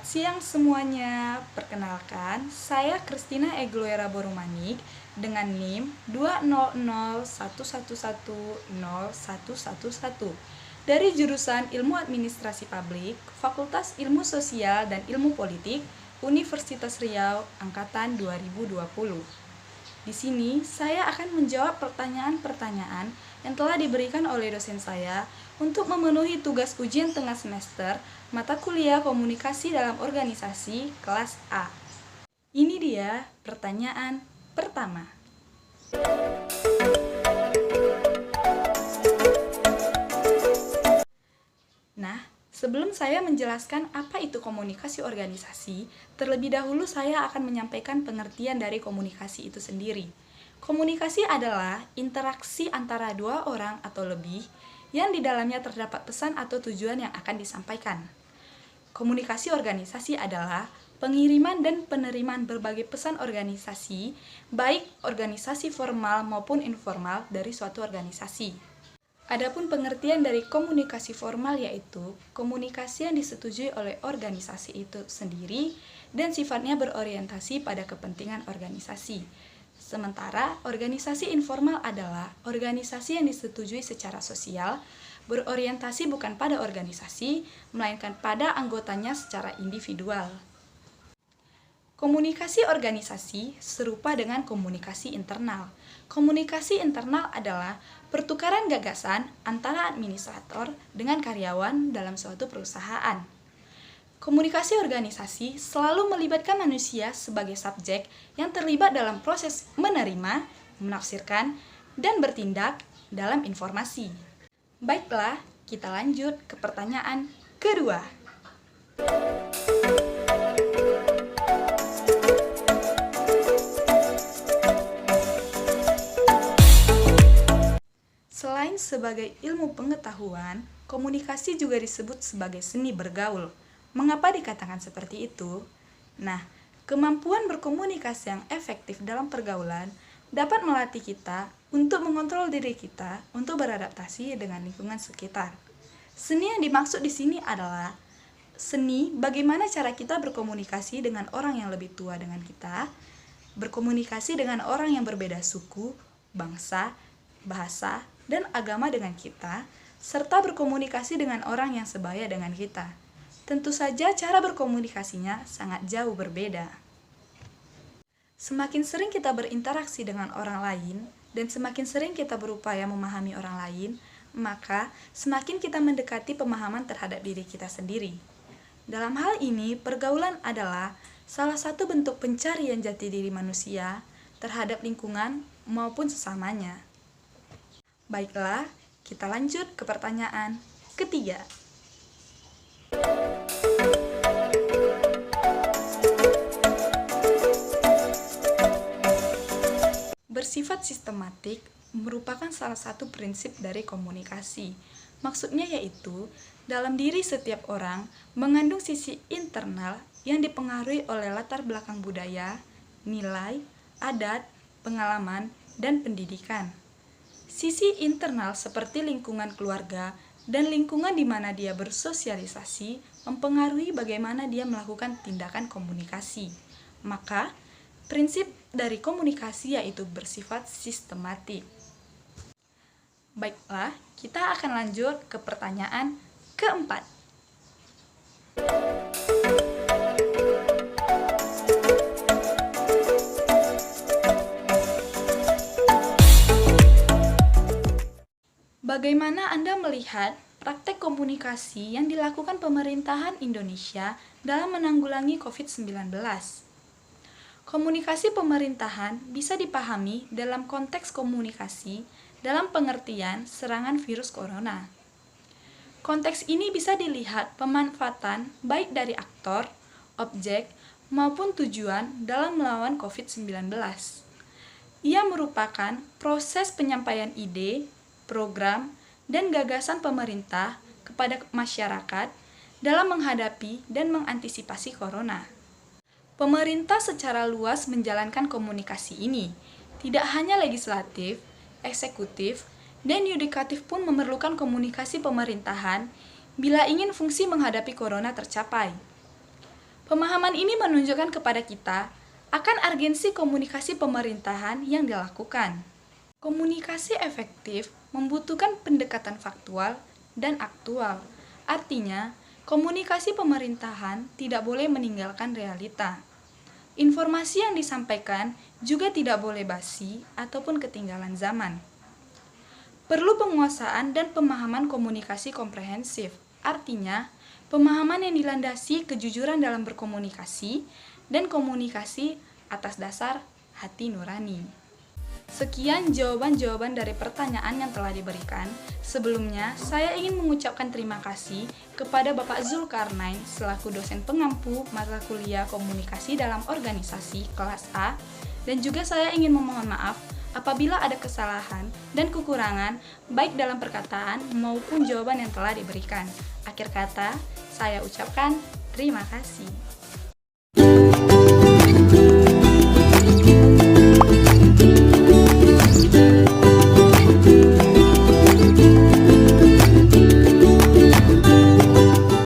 Siang semuanya, perkenalkan, saya Christina Egloera Borumanik dengan NIM 20011110111 dari jurusan Ilmu Administrasi Publik, Fakultas Ilmu Sosial dan Ilmu Politik, Universitas Riau, Angkatan 2020. Di sini, saya akan menjawab pertanyaan-pertanyaan yang telah diberikan oleh dosen saya untuk memenuhi tugas ujian tengah semester mata kuliah komunikasi dalam organisasi kelas A. Ini dia pertanyaan pertama. Nah, sebelum saya menjelaskan apa itu komunikasi organisasi, terlebih dahulu saya akan menyampaikan pengertian dari komunikasi itu sendiri. Komunikasi adalah interaksi antara dua orang atau lebih yang di dalamnya terdapat pesan atau tujuan yang akan disampaikan. Komunikasi organisasi adalah pengiriman dan penerimaan berbagai pesan organisasi, baik organisasi formal maupun informal dari suatu organisasi. Adapun pengertian dari komunikasi formal yaitu komunikasi yang disetujui oleh organisasi itu sendiri dan sifatnya berorientasi pada kepentingan organisasi. Sementara organisasi informal adalah organisasi yang disetujui secara sosial, berorientasi bukan pada organisasi, melainkan pada anggotanya secara individual. Komunikasi organisasi serupa dengan komunikasi internal. Komunikasi internal adalah pertukaran gagasan antara administrator dengan karyawan dalam suatu perusahaan. Komunikasi organisasi selalu melibatkan manusia sebagai subjek yang terlibat dalam proses menerima, menafsirkan, dan bertindak dalam informasi. Baiklah, kita lanjut ke pertanyaan kedua. Selain sebagai ilmu pengetahuan, komunikasi juga disebut sebagai seni bergaul. Mengapa dikatakan seperti itu? Nah, kemampuan berkomunikasi yang efektif dalam pergaulan dapat melatih kita untuk mengontrol diri kita untuk beradaptasi dengan lingkungan sekitar. Seni yang dimaksud di sini adalah seni bagaimana cara kita berkomunikasi dengan orang yang lebih tua dengan kita, berkomunikasi dengan orang yang berbeda suku, bangsa, bahasa, dan agama dengan kita, serta berkomunikasi dengan orang yang sebaya dengan kita. Tentu saja cara berkomunikasinya sangat jauh berbeda. Semakin sering kita berinteraksi dengan orang lain, dan semakin sering kita berupaya memahami orang lain, maka semakin kita mendekati pemahaman terhadap diri kita sendiri. Dalam hal ini, pergaulan adalah salah satu bentuk pencarian jati diri manusia terhadap lingkungan maupun sesamanya. Baiklah, kita lanjut ke pertanyaan ketiga. Bersifat sistematik merupakan salah satu prinsip dari komunikasi. Maksudnya yaitu, dalam diri setiap orang mengandung sisi internal yang dipengaruhi oleh latar belakang budaya, nilai, adat, pengalaman, dan pendidikan. Sisi internal seperti lingkungan keluarga dan lingkungan di mana dia bersosialisasi mempengaruhi bagaimana dia melakukan tindakan komunikasi. Maka, prinsip dari komunikasi yaitu bersifat sistematik. Baiklah, kita akan lanjut ke pertanyaan keempat. Bagaimana Anda melihat praktek komunikasi yang dilakukan pemerintahan Indonesia dalam menanggulangi COVID-19? Komunikasi pemerintahan bisa dipahami dalam konteks komunikasi dalam pengertian serangan virus corona. Konteks ini bisa dilihat pemanfaatan baik dari aktor, objek, maupun tujuan dalam melawan COVID-19. Ia merupakan proses penyampaian ide, program, dan gagasan pemerintah kepada masyarakat dalam menghadapi dan mengantisipasi corona. Pemerintah secara luas menjalankan komunikasi ini. Tidak hanya legislatif, eksekutif, dan yudikatif pun memerlukan komunikasi pemerintahan bila ingin fungsi menghadapi corona tercapai. Pemahaman ini menunjukkan kepada kita akan urgensi komunikasi pemerintahan yang dilakukan. Komunikasi efektif membutuhkan pendekatan faktual dan aktual. Artinya, komunikasi pemerintahan tidak boleh meninggalkan realita. Informasi yang disampaikan juga tidak boleh basi ataupun ketinggalan zaman. Perlu penguasaan dan pemahaman komunikasi komprehensif. Artinya, pemahaman yang dilandasi kejujuran dalam berkomunikasi dan komunikasi atas dasar hati nurani. Sekian jawaban-jawaban dari pertanyaan yang telah diberikan. Sebelumnya, saya ingin mengucapkan terima kasih kepada Bapak Zulkarnain selaku dosen pengampu mata kuliah komunikasi dalam organisasi kelas A, dan juga saya ingin memohon maaf apabila ada kesalahan dan kekurangan baik dalam perkataan maupun jawaban yang telah diberikan. Akhir kata, saya ucapkan terima kasih.